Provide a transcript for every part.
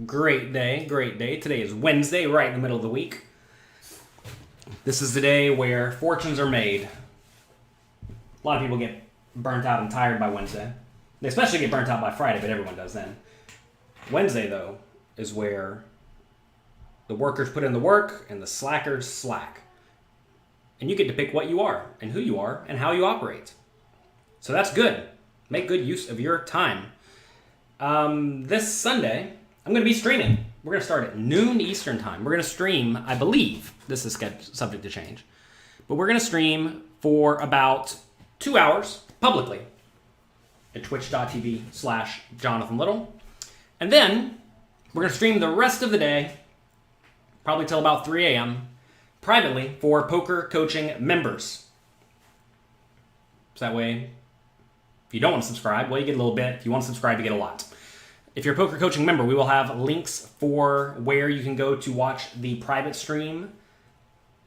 Great day, great day. Today is Wednesday, right in the middle of the week. This is the day where fortunes are made. A lot of people get burnt out and tired by Wednesday. They especially get burnt out by Friday, but everyone does then. Wednesday, though, is where the workers put in the work and the slackers slack. And you get to pick what you are and who you are and how you operate. So that's good. Make good use of your time. This Sunday, I'm going to be streaming. We're going to start at noon Eastern time. We're going to stream, I believe, this is subject to change, but we're going to stream for about 2 hours publicly at twitch.tv/Jonathan Little. And then we're going to stream the rest of the day, probably till about 3 a.m., privately for poker coaching members. So that way, if you don't want to subscribe, well, you get a little bit. If you want to subscribe, you get a lot. If you're a poker coaching member, we will have links for where you can go to watch the private stream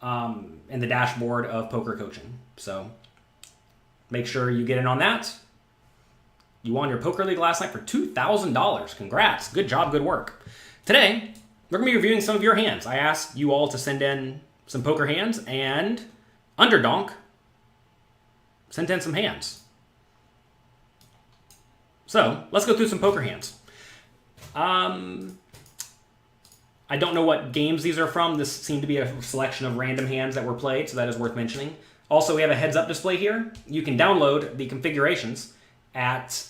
in the dashboard of poker coaching. So make sure you get in on that. You won your poker league last night for $2,000. Congrats. Good job. Good work. Today, we're going to be reviewing some of your hands. I asked you all to send in some poker hands, and Underdonk sent in some hands. So let's go through some poker hands. I don't know what games these are from. This seemed to be a selection of random hands that were played, so that is worth mentioning. Also, we have a heads-up display here. You can download the configurations at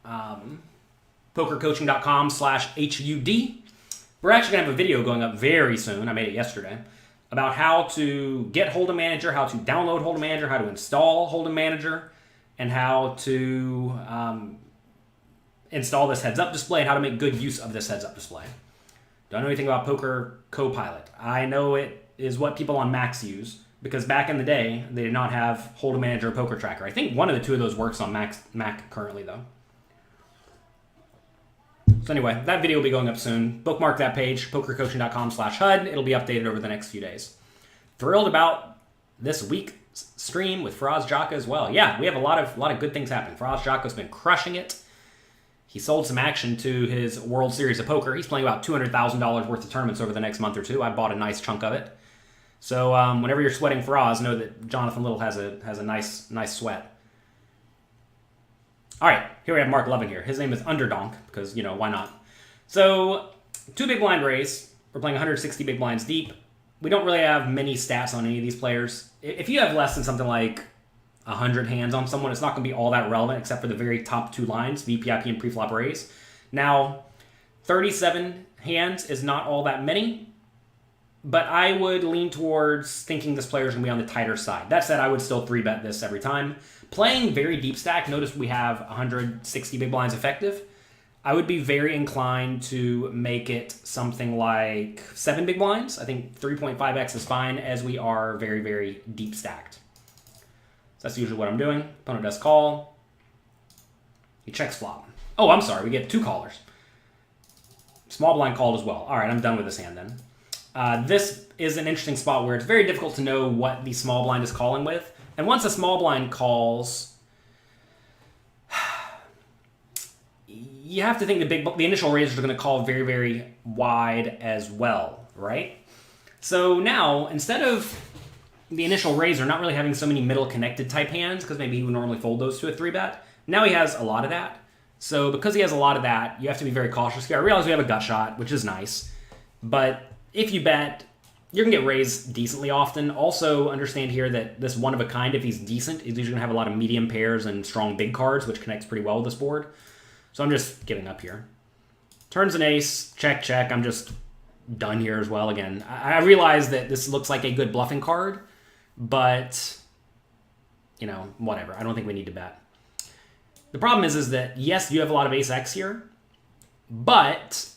pokercoaching.com/HUD. We're actually going to have a video going up very soon. I made it yesterday about how to get Hold'em Manager, how to download Hold'em Manager, how to install Hold'em Manager, and how to install this heads-up display and how to make good use of this heads-up display. Don't know anything about Poker Copilot. I know it is what people on Macs use because back in the day, they did not have Hold'em Manager or Poker Tracker. I think one of the two of those works on Mac currently, though. So anyway, that video will be going up soon. Bookmark that page, pokercoaching.com/HUD. It'll be updated over the next few days. Thrilled about this week's stream with Faraz Jaka as well. Yeah, we have a lot of good things happening. Faraz Jaka's been crushing it. He sold some action to his World Series of Poker. He's playing about $200,000 worth of tournaments over the next month or two. I bought a nice chunk of it. So whenever you're sweating Faraz, know that Jonathan Little has a nice sweat. All right, here we have Mark Lovin here. His name is Underdonk because, why not? So 2 big blind raise. We're playing 160 big blinds deep. We don't really have many stats on any of these players. If you have less than something like 100 hands on someone, it's not going to be all that relevant except for the very top 2 lines, VPIP and PREFLOP raise. Now, 37 hands is not all that many, but I would lean towards thinking this player is going to be on the tighter side. That said, I would still 3-bet this every time. Playing very deep stack, notice we have 160 big blinds effective. I would be very inclined to make it something like 7 big blinds. I think 3.5x is fine as we are very, very deep stacked. That's usually what I'm doing. Opponent does call. He checks flop. Oh, I'm sorry. We get 2 callers. Small blind called as well. All right, I'm done with this hand then. This is an interesting spot where it's very difficult to know what the small blind is calling with. And once a small blind calls, you have to think the initial raisers are going to call very, very wide as well, right? So now, instead of the initial raiser not really having so many middle connected type hands, because maybe he would normally fold those to a 3-bet, now he has a lot of that. So because he has a lot of that, you have to be very cautious here. I realize we have a gut shot, which is nice, but if you bet, you're going to get raised decently often. Also understand here that this one of a kind, if he's decent, is usually going to have a lot of medium pairs and strong big cards, which connects pretty well with this board. So I'm just giving up here. Turns an ace, check, check. I'm just done here as well again. I realize that this looks like a good bluffing card, but, whatever. I don't think we need to bet. The problem is that, yes, you have a lot of ace-x here, but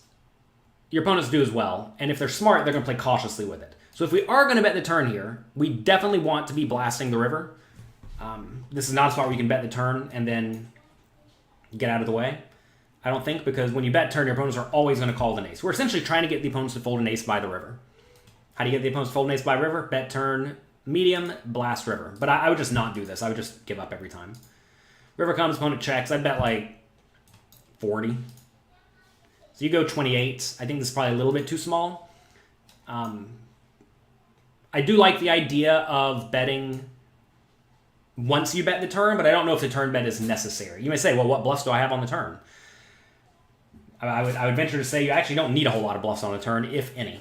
your opponents do as well. And if they're smart, they're going to play cautiously with it. So if we are going to bet the turn here, we definitely want to be blasting the river. This is not a spot where you can bet the turn and then get out of the way, I don't think, because when you bet turn, your opponents are always going to call an ace. We're essentially trying to get the opponents to fold an ace by the river. How do you get the opponents to fold an ace by river? Bet turn, medium, blast river. But I would just not do this. I would just give up every time. River comes, opponent checks. I'd bet like 40. So you go 28. I think this is probably a little bit too small. I do like the idea of betting once you bet the turn, but I don't know if the turn bet is necessary. You may say, well, what bluffs do I have on the turn? I would venture to say you actually don't need a whole lot of bluffs on a turn, if any.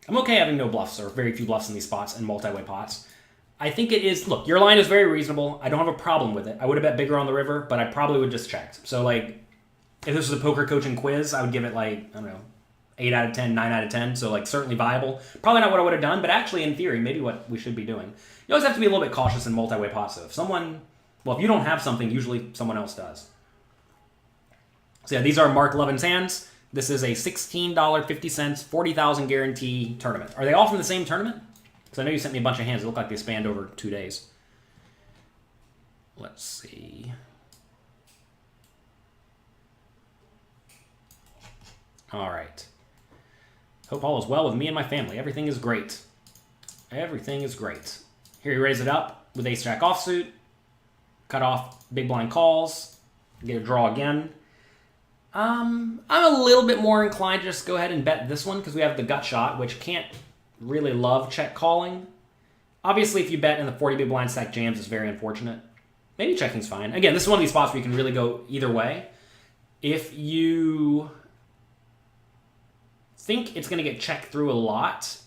I'm okay having no bluffs or very few bluffs in these spots and multi-way pots. I think it is, look, your line is very reasonable. I don't have a problem with it. I would have bet bigger on the river, but I probably would just check. So, like, if this was a poker coaching quiz, I would give it, like, I don't know, 8 out of 10, 9 out of 10. So, like, certainly viable. Probably not what I would have done, but actually, in theory, maybe what we should be doing. You always have to be a little bit cautious in multi-way pots, though. If someone, well, if you don't have something, usually someone else does. So, yeah, these are Mark Levin's hands. This is a $16.50, 40,000 guarantee tournament. Are they all from the same tournament? Because I know you sent me a bunch of hands that look like they spanned over 2 days. Let's see. All right. Hope all is well with me and my family. Everything is great. Everything is great. Here you raise it up with ace-jack offsuit. Cut off big blind calls. Get a draw again. I'm a little bit more inclined to just go ahead and bet this one because we have the gut shot, which can't really love check calling. Obviously, if you bet in the 40 big blind stack jams, it's very unfortunate. Maybe checking's fine. Again, this is one of these spots where you can really go either way. If you think it's going to get checked through a lot,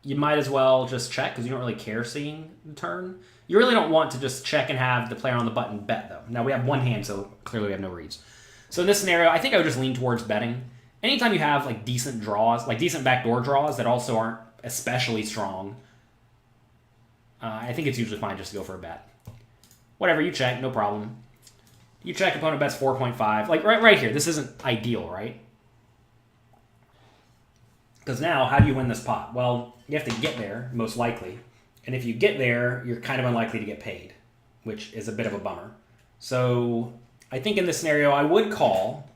you might as well just check because you don't really care seeing the turn. You really don't want to just check and have the player on the button bet, though. Now, we have one hand, so clearly we have no reads. So in this scenario, I think I would just lean towards betting. Anytime you have like decent draws, like decent backdoor draws that also aren't especially strong, I think it's usually fine just to go for a bet. Whatever, you check, no problem. You check, opponent bets 4.5. Like right here, this isn't ideal, right? Because now, how do you win this pot? Well, you have to get there, most likely. And if you get there, you're kind of unlikely to get paid, which is a bit of a bummer. So I think in this scenario, I would call,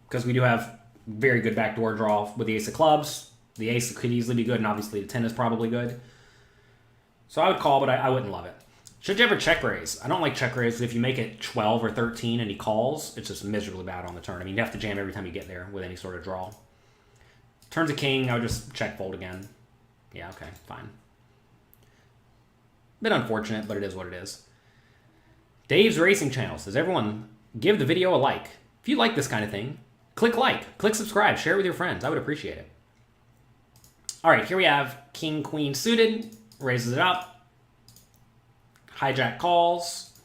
because we do have very good backdoor draw with the ace of clubs. The ace could easily be good, and obviously the 10 is probably good. So I would call, but I wouldn't love it. Should you ever check raise? I don't like check raise. If you make it 12 or 13 and he calls, it's just miserably bad on the turn. I mean, you have to jam every time you get there with any sort of draw. Turns a king, I would just check fold again. Yeah, okay, fine. Bit unfortunate, but it is what it is. Dave's Racing Channel says, everyone, give the video a like. If you like this kind of thing, click like, click subscribe, share it with your friends. I would appreciate it. All right, here we have king, queen suited. Raises it up. Hijack calls.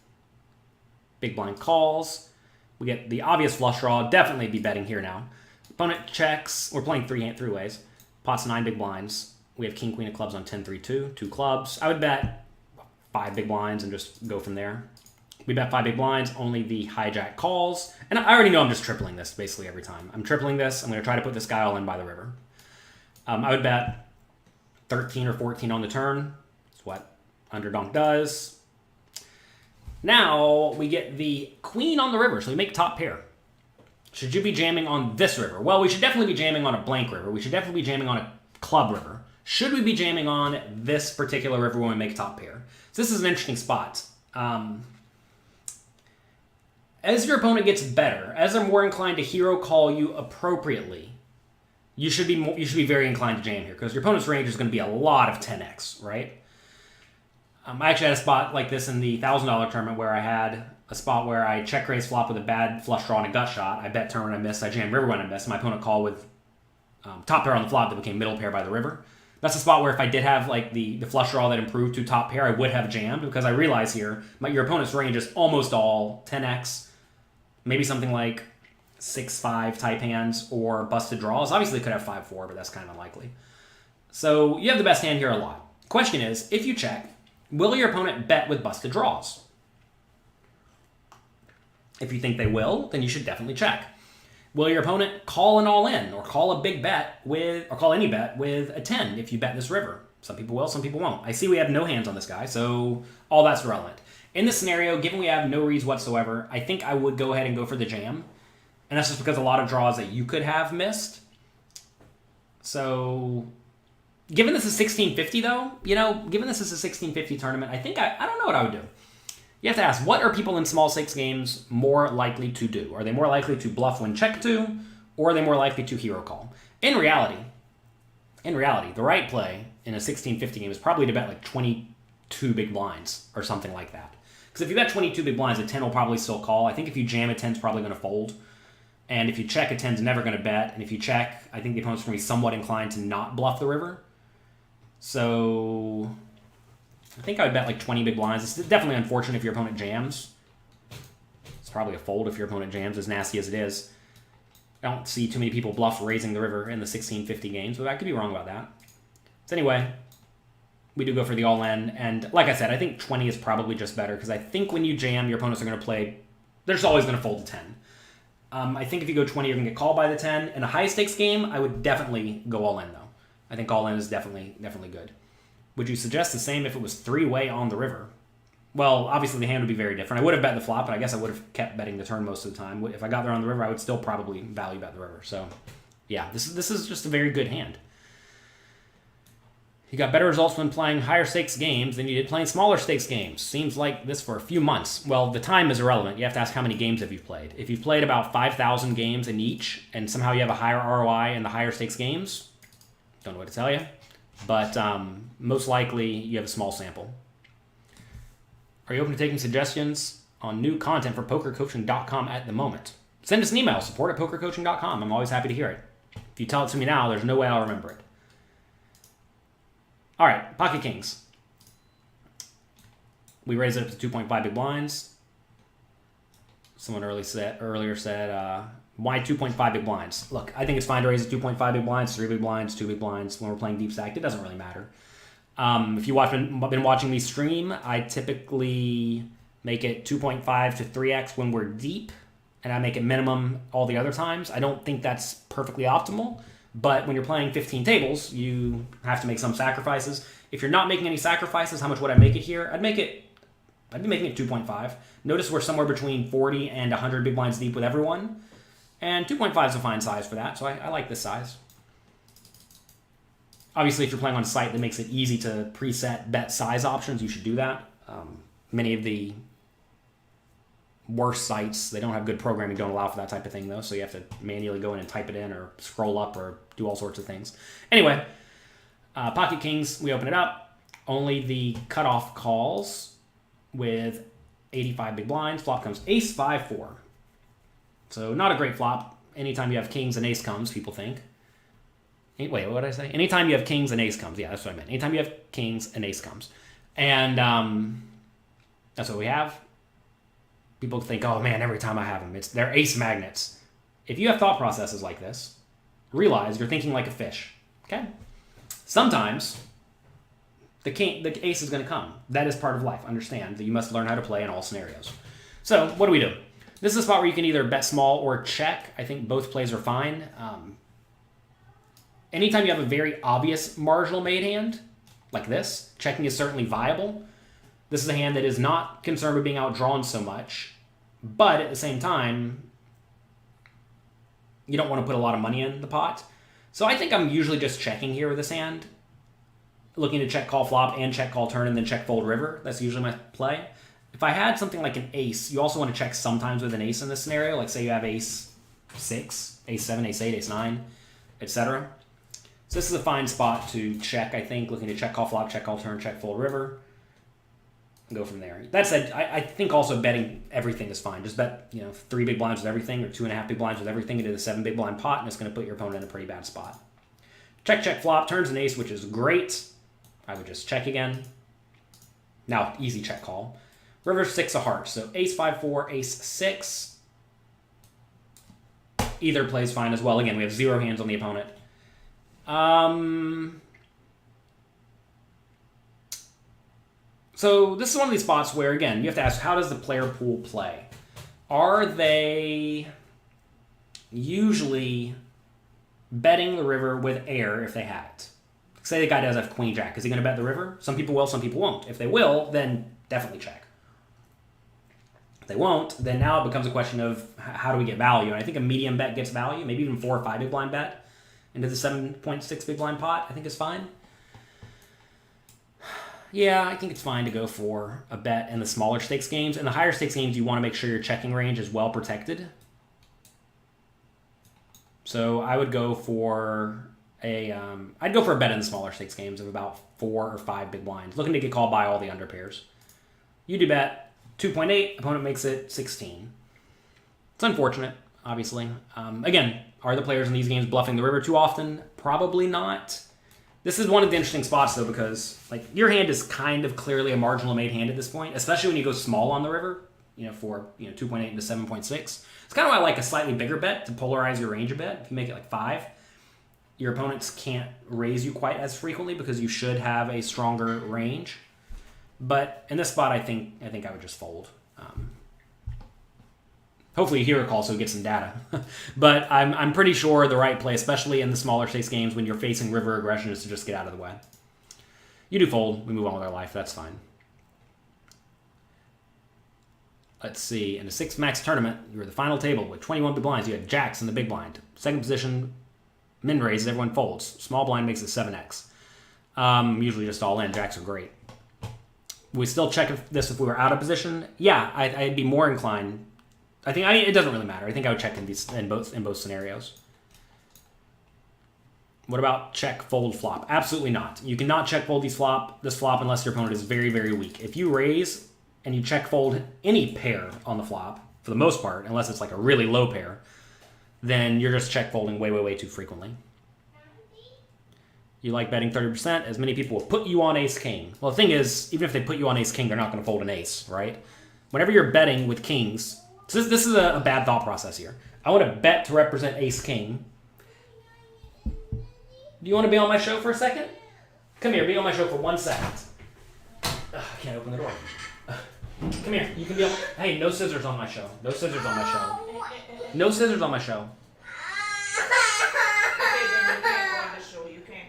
Big blind calls. We get the obvious flush draw. Definitely be betting here now. Opponent checks. We're playing three ways. Pots 9 big blinds. We have king, queen of clubs on 10-3-2. 2 clubs. I would bet 5 big blinds and just go from there. We bet 5 big blinds, only the hijack calls. And I already know I'm just tripling this basically every time. I'm tripling this. I'm going to try to put this guy all in by the river. I would bet 13 or 14 on the turn. That's what Underdonk does. Now we get the queen on the river, so we make top pair. Should you be jamming on this river? Well, we should definitely be jamming on a blank river. We should definitely be jamming on a club river. Should we be jamming on this particular river when we make top pair? So this is an interesting spot. As your opponent gets better, as they're more inclined to hero call you appropriately, you should be very inclined to jam here because your opponent's range is going to be a lot of 10x, right? I actually had a spot like this in the $1,000 tournament where I had a spot where I check raise flop with a bad flush draw and a gut shot. I bet turn when I missed. I jammed river when I missed. My opponent called with top pair on the flop that became middle pair by the river. That's a spot where if I did have like the flush draw that improved to top pair, I would have jammed because I realize here your opponent's range is almost all 10x, maybe something like 6-5 type hands or busted draws. Obviously, it could have 5-4, but that's kind of unlikely. So you have the best hand here a lot. Question is, if you check, will your opponent bet with busted draws? If you think they will, then you should definitely check. Will your opponent call an all-in or call a big bet or call any bet with a 10 if you bet this river? Some people will, some people won't. I see we have no hands on this guy, so all that's irrelevant. In this scenario, given we have no reads whatsoever, I think I would go ahead and go for the jam. And that's just because a lot of draws that you could have missed. So, given this is 1650 though, given this is a 1650 tournament, I think I don't know what I would do. You have to ask, what are people in small stakes games more likely to do? Are they more likely to bluff when check to, or are they more likely to hero call? In reality, the right play in a 1650 game is probably to bet like 22 big blinds or something like that. Because if you bet 22 big blinds, a 10 will probably still call. I think if you jam, a 10's probably going to fold. And if you check, a 10's never going to bet. And if you check, I think the opponent's going to be somewhat inclined to not bluff the river. So I think I would bet like 20 big blinds. It's definitely unfortunate if your opponent jams. It's probably a fold if your opponent jams, as nasty as it is. I don't see too many people bluff raising the river in the 1650 games, but I could be wrong about that. So anyway, we do go for the all-in. And like I said, I think 20 is probably just better, because I think when you jam, your opponents are going to play... They're just always going to fold to 10. I think if you go 20, you're going to get called by the 10. In a high-stakes game, I would definitely go all-in, though. I think all-in is definitely good. Would you suggest the same if it was three-way on the river? Well, obviously the hand would be very different. I would have bet the flop, but I guess I would have kept betting the turn most of the time. If I got there on the river, I would still probably value bet the river. So, yeah, this is just a very good hand. You got better results when playing higher stakes games than you did playing smaller stakes games. Seems like this for a few months. Well, the time is irrelevant. You have to ask how many games have you played. If you've played about 5,000 games in each, and somehow you have a higher ROI in the higher stakes games, don't know what to tell you. But most likely you have a small sample. Are you open to taking suggestions on new content for pokercoaching.com at the moment? Send us an email, support@pokercoaching.com. I'm always happy to hear it. If you tell it to me now, there's no way I'll remember it. All right, pocket kings. We raise it up to 2.5 big blinds. Someone earlier said, why 2.5 big blinds? Look, I think it's fine to raise it 2.5 big blinds, 3 big blinds, 2 big blinds. When we're playing deep stacked, it doesn't really matter. If you've been watching me stream, I typically make it 2.5 to 3x when we're deep, and I make it minimum all the other times. I don't think that's perfectly optimal, but when you're playing 15 tables, you have to make some sacrifices. If you're not making any sacrifices, how much would I make it here? I'd be making it 2.5. Notice we're somewhere between 40 and 100 big blinds deep with everyone, and 2.5 is a fine size for that, so I like this size. Obviously, if you're playing on a site that makes it easy to preset bet size options, you should do that. Many of the worst sites, they don't have good programming, don't allow for that type of thing, though, so you have to manually go in and type it in or scroll up or do all sorts of things. Anyway, pocket kings, we open it up. Only the cutoff calls with 85 big blinds. Flop comes ace 5-4. So not a great flop. Anytime you have kings and ace comes, people think. Wait, what did I say? Anytime you have kings and ace comes. Yeah, that's what I meant. Anytime you have kings and ace comes. And that's what we have. People think, oh man, every time I have them, they're ace magnets. If you have thought processes like this, realize you're thinking like a fish. Okay? Sometimes the ace is going to come. That is part of life. Understand that you must learn how to play in all scenarios. So what do we do? This is a spot where you can either bet small or check. I think both plays are fine. Anytime you have a very obvious marginal made hand, like this, checking is certainly viable. This is a hand that is not concerned with being outdrawn so much, but at the same time, you don't want to put a lot of money in the pot. So I think I'm usually just checking here with this hand, looking to check call flop and check call turn and then check fold river. That's usually my play. If I had something like an ace, you also want to check sometimes with an ace in this scenario. Like say you have ace 6, ace 7, ace 8, ace 9, etc. So this is a fine spot to check, I think, looking to check call flop, check call turn, check fold river, and go from there. That said, I think also betting everything is fine. Just bet 3 big blinds with everything or 2.5 big blinds with everything into the 7 big blind pot, and it's going to put your opponent in a pretty bad spot. Check, check, flop, turns an ace, which is great. I would just check again. Now, easy check call. River 6 of hearts, so ace 5-4, ace 6. Either plays fine as well. Again, we have 0 hands on the opponent. So this is one of these spots where, again, you have to ask, how does the player pool play? Are they usually betting the river with air if they have it? Say the guy does have queen jack. Is he going to bet the river? Some people will, some people won't. If they will, then definitely check. If they won't, then now it becomes a question of how do we get value? And I think a medium bet gets value, maybe even 4 or 5 big blind bet into the 7.6 big blind pot, I think is fine. Yeah, I think it's fine to go for a bet in the smaller stakes games. In the higher stakes games, you want to make sure your checking range is well protected. So I would go for I'd go for a bet in the smaller stakes games of about 4 or 5 big blinds, looking to get called by all the under pairs. You do bet 2.8, opponent makes it 16. It's unfortunate, obviously. Again, are the players in these games bluffing the river too often? Probably not. This is one of the interesting spots, though, because like your hand is kind of clearly a marginal made hand at this point, especially when you go small on the river, for 2.8 into 7.6. It's kind of why I like a slightly bigger bet to polarize your range a bit. If you make it like 5, your opponents can't raise you quite as frequently because you should have a stronger range. But in this spot, I think I would just fold. Hopefully, you hear a call so we get some data. But I'm pretty sure the right play, especially in the smaller stakes games when you're facing river aggression, is to just get out of the way. You do fold. We move on with our life. That's fine. Let's see. In a 6 max tournament, you were the final table with 21 big blinds. You had jacks in the big blind. Second position, min raises. Everyone folds. Small blind makes it 7x. Usually just all in. Jacks are great. We still check this if we were out of position. Yeah, I'd be more inclined. It doesn't really matter. I think I would check in both scenarios. What about check, fold, flop? Absolutely not. You cannot check, fold this flop unless your opponent is very, very weak. If you raise and you check, fold any pair on the flop, for the most part, unless it's like a really low pair, then you're just check folding way, way, way too frequently. You like betting 30%, as many people will put you on ace-king. Well, the thing is, even if they put you on ace-king, they're not going to fold an ace, right? Whenever you're betting with kings, so this is a bad thought process here. I want to bet to represent ace-king. Do you want to be on my show for a second? Come here, be on my show for 1 second. Ugh, I can't open the door. Come here, you can be on... Hey, no scissors on my show. No scissors on my show. No scissors on my show.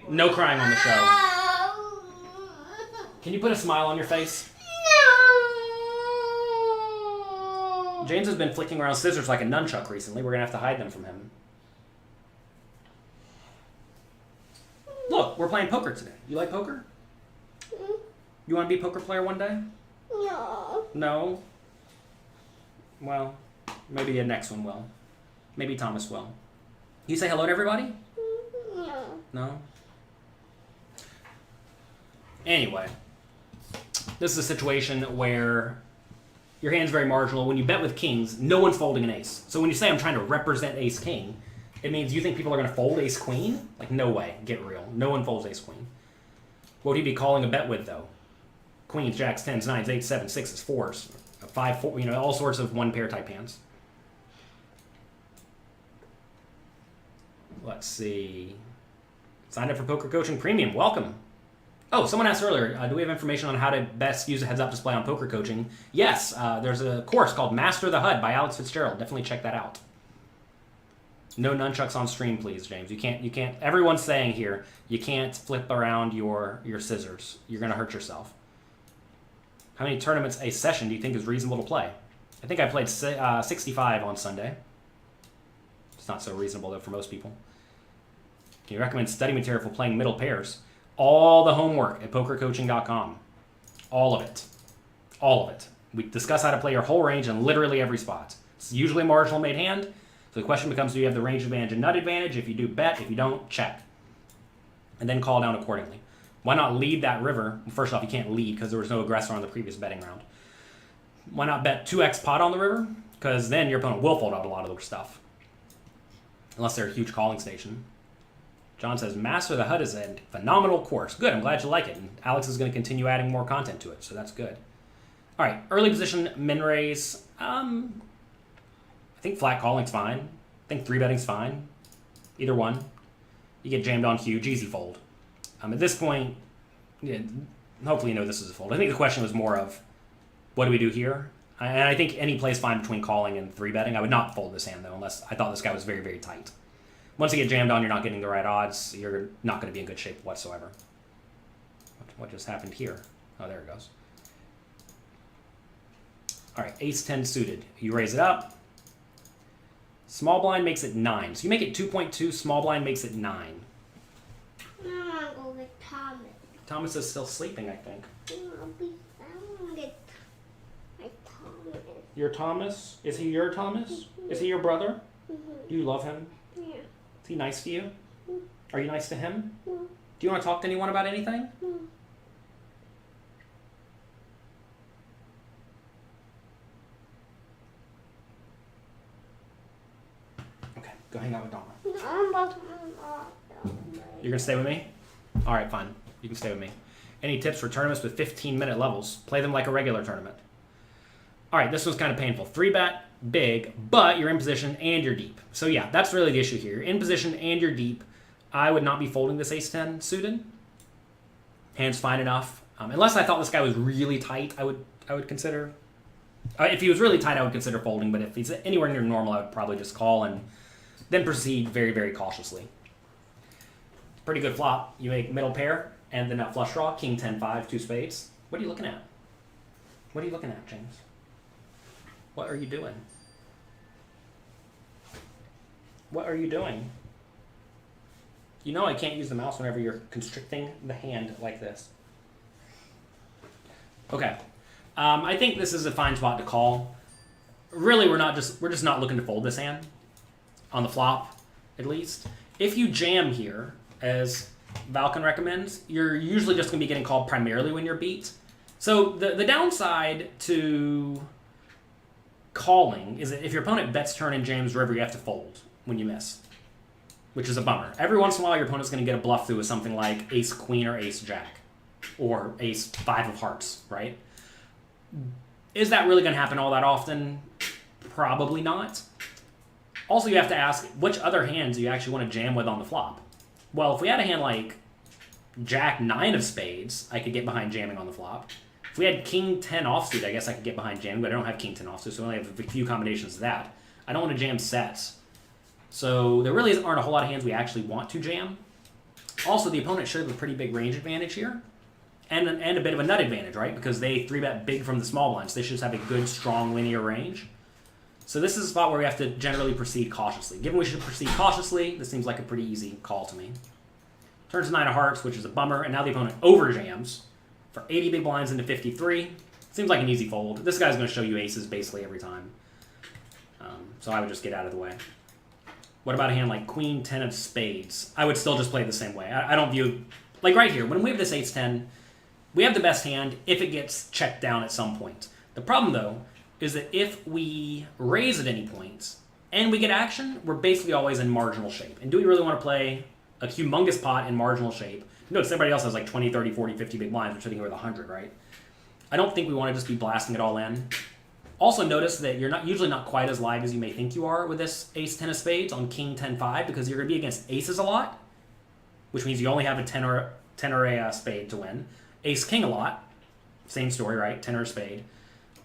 No crying on the show. Can you put a smile on your face? No. James has been flicking around scissors like a nunchuck recently. We're going to have to hide them from him. Look, we're playing poker today. You like poker? You want to be a poker player one day? No. No? Well, maybe the next one will. Maybe Thomas will. You say hello to everybody? No. No? Anyway, this is a situation where your hand's very marginal. When you bet with kings, no one's folding an ace. So when you say I'm trying to represent ace-king, it means you think people are going to fold ace-queen? Like, no way. Get real. No one folds ace-queen. What would he be calling a bet with, though? Queens, jacks, 10s, 9s, 8s, 7s, 6s, 4s, 5, 4, all sorts of one-pair type hands. Let's see. Signed up for Poker Coaching Premium. Welcome. Oh, someone asked earlier, do we have information on how to best use a heads-up display on Poker Coaching? Yes, there's a course called Master the HUD by Alex Fitzgerald. Definitely check that out. No nunchucks on stream, please, James. You can't. Everyone's saying here, you can't flip around your scissors. You're going to hurt yourself. How many tournaments a session do you think is reasonable to play? I think I played 65 on Sunday. It's not so reasonable, though, for most people. Can you recommend study material for playing middle pairs? All the homework at pokercoaching.com. All of it. All of it. We discuss how to play your whole range in literally every spot. It's usually a marginal made hand. So the question becomes, do you have the range advantage and nut advantage? If you do, bet. If you don't, check. And then call down accordingly. Why not lead that river? Well, first off, you can't lead because there was no aggressor on the previous betting round. Why not bet 2x pot on the river? Because then your opponent will fold out a lot of their stuff. Unless they're a huge calling station. John says, Master the HUD is a phenomenal course. Good, I'm glad you like it. And Alex is going to continue adding more content to it, so that's good. All right, early position, min raise. I think flat calling's fine. I think 3-betting's fine. Either one. You get jammed on huge, easy fold. At this point, yeah, hopefully you know this is a fold. I think the question was more of, what do we do here? And I think any play is fine between calling and 3-betting. I would not fold this hand, though, unless I thought this guy was very, very tight. Once you get jammed on, you're not getting the right odds. You're not going to be in good shape whatsoever. What just happened here? Oh, there it goes. All right, ace-10 suited. You raise it up. Small blind makes it 9. So you make it 2.2. Small blind makes it 9. I'm going to go with Thomas. Thomas is still sleeping, I think. I want to get my Thomas. Your Thomas? Is he your Thomas? Is he your brother? Do you love him? Yeah. Is he nice to you? Are you nice to him? Yeah. Do you want to talk to anyone about anything? Okay, go hang out with Donna. You're going to stay with me? Alright, fine. You can stay with me. Any tips for tournaments with 15-minute levels? Play them like a regular tournament. Alright, this one's kind of painful. 3-bet, big, but you're in position and you're deep. So yeah, that's really the issue here. You're in position and you're deep. I would not be folding this ace-10 suited. Hand's fine enough. Unless I thought this guy was really tight, I would consider... if he was really tight, I would consider folding, but if he's anywhere near normal, I would probably just call and then proceed very, very cautiously. Pretty good flop. You make middle pair and the nut flush draw, king 10-5, 2 spades. What are you looking at? What are you looking at, James? What are you doing? What are you doing? You know I can't use the mouse whenever you're constricting the hand like this. Okay. I think this is a fine spot to call. Really, we're just not looking to fold this hand. On the flop, at least. If you jam here, as Valken recommends, you're usually just going to be getting called primarily when you're beat. So the downside to calling is that if your opponent bets turn and jams river, you have to fold when you miss, which is a bummer. Every once in a while, your opponent's going to get a bluff through with something like ace-queen or ace-jack, or ace-5 of hearts, right? Is that really going to happen all that often? Probably not. Also, you have to ask, which other hands do you actually want to jam with on the flop? Well, if we had a hand like Jack 9 of spades, I could get behind jamming on the flop. If we had King 10 offsuit, I guess I could get behind jamming, but I don't have King 10 offsuit, so I only have a few combinations of that. I don't want to jam sets. So there really aren't a whole lot of hands we actually want to jam. Also, the opponent should have a pretty big range advantage here. And a bit of a nut advantage, right? Because they 3-bet big from the small blinds. They should just have a good, strong, linear range. So this is a spot where we have to generally proceed cautiously. Given we should proceed cautiously, this seems like a pretty easy call to me. Turns to 9 of hearts, which is a bummer, and now the opponent overjams for 80 big blinds into 53. Seems like an easy fold. This guy's going to show you aces basically every time. So I would just get out of the way. What about a hand like Queen 10 of spades? I would still just play it the same way. I don't view... Like right here, when we have this ace-10, we have the best hand if it gets checked down at some point. The problem, though, is that if we raise at any point and we get action, we're basically always in marginal shape. And do we really want to play a humongous pot in marginal shape? Notice everybody else has like 20, 30, 40, 50 big blinds. We're sitting here with 100, right? I don't think we want to just be blasting it all in. Also notice that you're usually not quite as live as you may think you are with this ace-10 of spades on king 10-5 because you're going to be against aces a lot, which means you only have a 10 or a spade to win. Ace-king a lot, same story, right? 10 or a spade.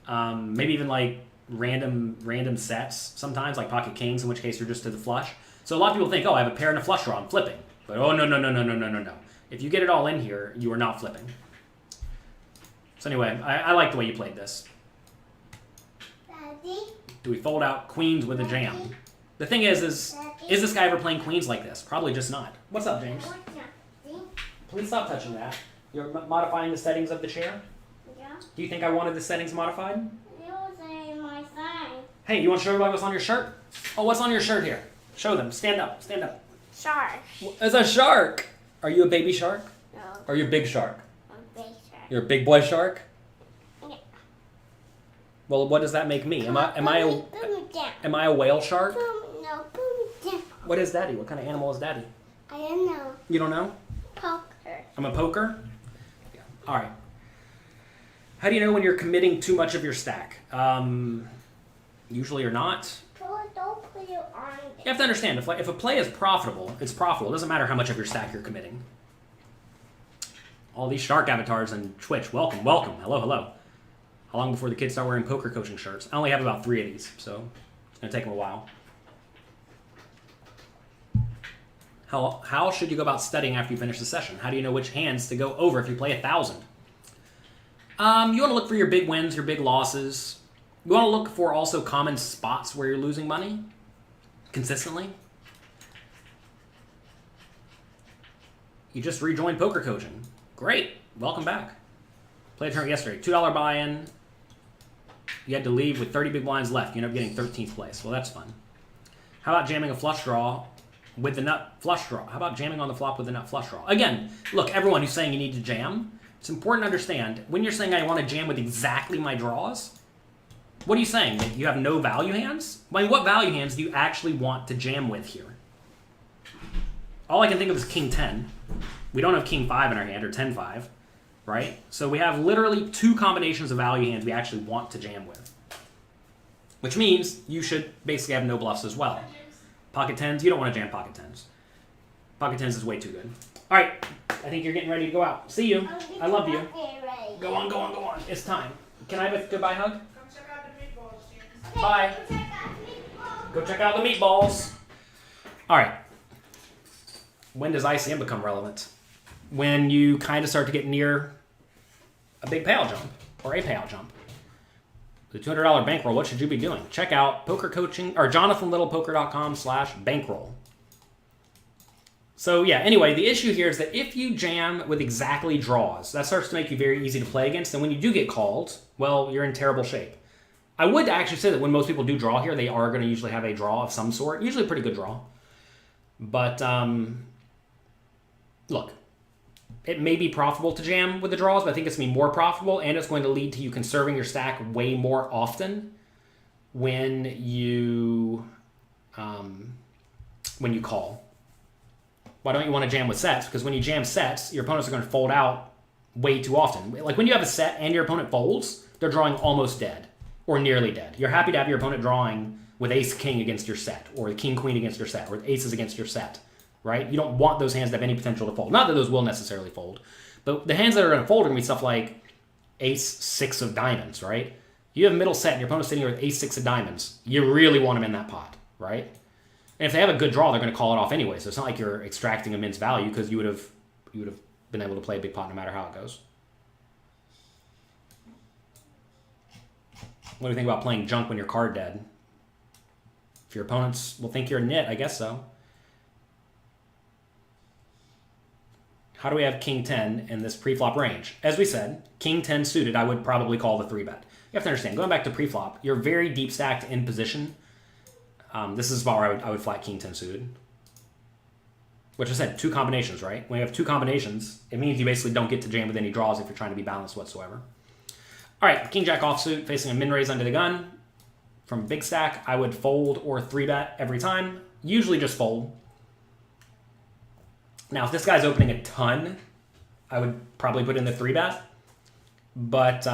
Maybe even like random sets sometimes, like pocket kings, in which case you're just to the flush. So a lot of people think, oh, I have a pair and a flush draw, I'm flipping. But oh, no. If you get it all in here, you are not flipping. So anyway, I like the way you played this. Daddy? Do we fold out queens with a jam? The thing is this guy ever playing queens like this? Probably just not. What's up, James? Please stop touching that. You're modifying the settings of the chair? Yeah. Do you think I wanted the settings modified? It was in my sign. Hey, you want to show everybody what's on your shirt? Oh, what's on your shirt here? Show them. Stand up. Stand up. Shark. It's a shark. Are you a baby shark? No. Or are you a big shark? I'm a big shark. You're a big boy shark? Yeah. Well, what does that make me? Am I a whale shark? No, put me down. What is daddy? What kind of animal is daddy? I don't know. You don't know? Poker. I'm a poker? Yeah. All right. How do you know when you're committing too much of your stack? Usually you're not. Don't put it on. You have to understand, if a play is profitable, it's profitable. It doesn't matter how much of your stack you're committing. All these shark avatars on Twitch, welcome. Hello. How long before the kids start wearing poker coaching shirts? I only have about 3 of these, so it's going to take them a while. How should you go about studying after you finish the session? How do you know which hands to go over if you play 1,000? You want to look for your big wins, your big losses. You want to look for also common spots where you're losing money consistently. You just rejoined poker coaching. Great. Welcome back. Played a tournament yesterday. $2 buy-in. You had to leave with 30 big blinds left. You end up getting 13th place. Well, that's fun. How about jamming a flush draw with the nut flush draw? How about jamming on the flop with the nut flush draw? Again, look, everyone who's saying you need to jam, it's important to understand, when you're saying I want to jam with exactly my draws, what are you saying? That you have no value hands? I mean, what value hands do you actually want to jam with here? All I can think of is king 10. We don't have king 5 in our hand, or 10-5, right? So we have literally 2 combinations of value hands we actually want to jam with. Which means you should basically have no bluffs as well. Pocket 10s, you don't want to jam pocket 10s. Pocket 10s is way too good. All right, I think you're getting ready to go out. See you. I love you. Go on, go on, go on. It's time. Can I have a goodbye hug? Come check out the meatballs, James. Bye. Go check out the meatballs. All right. When does ICM become relevant? When you kind of start to get near a big payout jump or a payout jump. The $200 bankroll, what should you be doing? Check out poker coaching or jonathanlittlepoker.com/bankroll. So yeah, anyway, the issue here is that if you jam with exactly draws, that starts to make you very easy to play against. And when you do get called, well, you're in terrible shape. I would actually say that when most people do draw here, they are going to usually have a draw of some sort, usually a pretty good draw. But look, it may be profitable to jam with the draws, but I think it's going to be more profitable, and it's going to lead to you conserving your stack way more often when you call. Why don't you want to jam with sets? Because when you jam sets, your opponents are going to fold out way too often. Like when you have a set and your opponent folds, they're drawing almost dead or nearly dead. You're happy to have your opponent drawing with ace-king against your set, or the king-queen against your set, or aces against your set, right? You don't want those hands to have any potential to fold. Not that those will necessarily fold, but the hands that are going to fold are going to be stuff like ace-6 of diamonds, right? You have a middle set and your opponent's sitting here with ace-6 of diamonds. You really want them in that pot, right? And if they have a good draw, they're going to call it off anyway. So it's not like you're extracting immense value because you would have been able to play a big pot no matter how it goes. What do you think about playing junk when you're card dead? If your opponents will think you're a nit, I guess so. How do we have king 10 in this pre-flop range? As we said, king 10 suited, I would probably call the 3-bet. You have to understand, going back to pre-flop, you're very deep stacked in position. This is a spot where I would flat king 10 suited. Which I said, 2 combinations, right? When you have 2 combinations, it means you basically don't get to jam with any draws if you're trying to be balanced whatsoever. All right, king jack offsuit, facing a min raise under the gun. From big stack, I would fold or 3-bet every time. Usually just fold. Now, if this guy's opening a ton, I would probably put in the 3-bet. But,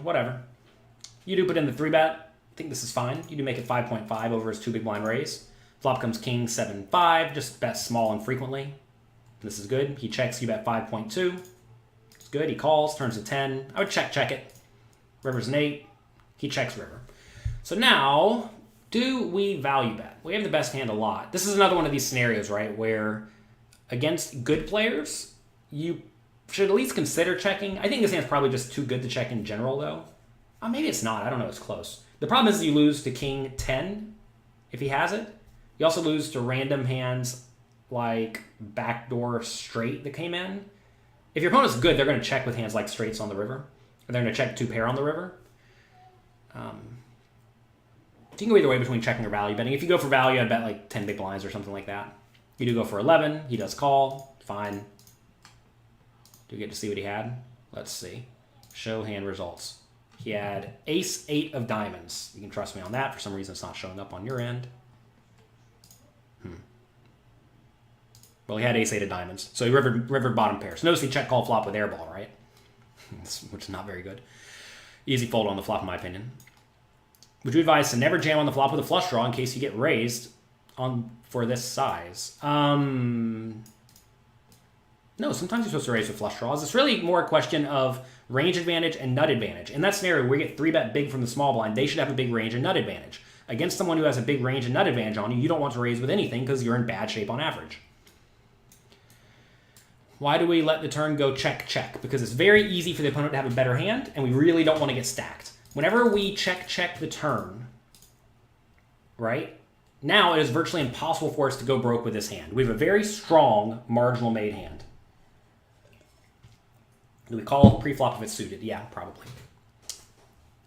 whatever. You do put in the 3-bet. I think this is fine. You do make it 5.5 over his 2 big blind raise. Flop comes king 7-5, just bet small and frequently. This is good. He checks, you bet 5.2. It's good. He calls, turns to 10. I would check it. River's an 8. He checks river. So now, do we value bet? We have the best hand a lot. This is another one of these scenarios, right, where against good players, you should at least consider checking. I think this hand's probably just too good to check in general, though. Maybe it's not. I don't know. It's close. The problem is you lose to king 10 if he has it. You also lose to random hands like backdoor straight that came in. If your opponent's good, they're going to check with hands like straights on the river. Or they're going to check 2 pair on the river. You can go either way between checking or value betting. If you go for value, I'd bet like 10 big blinds or something like that. You do go for 11. He does call. Fine. Do we get to see what he had? Let's see. Show hand results. He had ace-8 of diamonds. You can trust me on that. For some reason, it's not showing up on your end. Well, he had ace-8 of diamonds. So he rivered bottom pair. So notice he check call flop with airball, right? Which is not very good. Easy fold on the flop, in my opinion. Would you advise to never jam on the flop with a flush draw in case you get raised for this size? No, sometimes you're supposed to raise with flush draws. It's really more a question of range advantage and nut advantage. In that scenario, where you get 3-bet big from the small blind, they should have a big range and nut advantage. Against someone who has a big range and nut advantage on you, you don't want to raise with anything because you're in bad shape on average. Why do we let the turn go check, check? Because it's very easy for the opponent to have a better hand, and we really don't want to get stacked. Whenever we check, check the turn, right, now it is virtually impossible for us to go broke with this hand. We have a very strong marginal made hand. Do we call pre-flop if it's suited? Yeah, probably.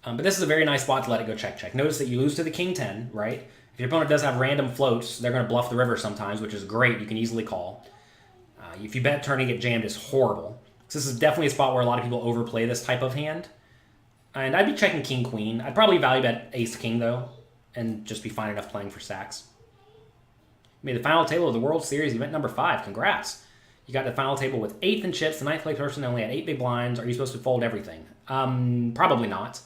But this is a very nice spot to let it go check. Notice that you lose to the king 10, right? If your opponent does have random floats, they're going to bluff the river sometimes, which is great. You can easily call. If you bet turn and get jammed, is horrible. So this is definitely a spot where a lot of people overplay this type of hand. And I'd be checking king queen. I'd probably value bet ace king though, and just be fine enough playing for stacks. You made the final table of the World Series event number 5. Congrats. You got the final table with 8th in chips. The 9th place person only had 8 big blinds. Are you supposed to fold everything? Probably not.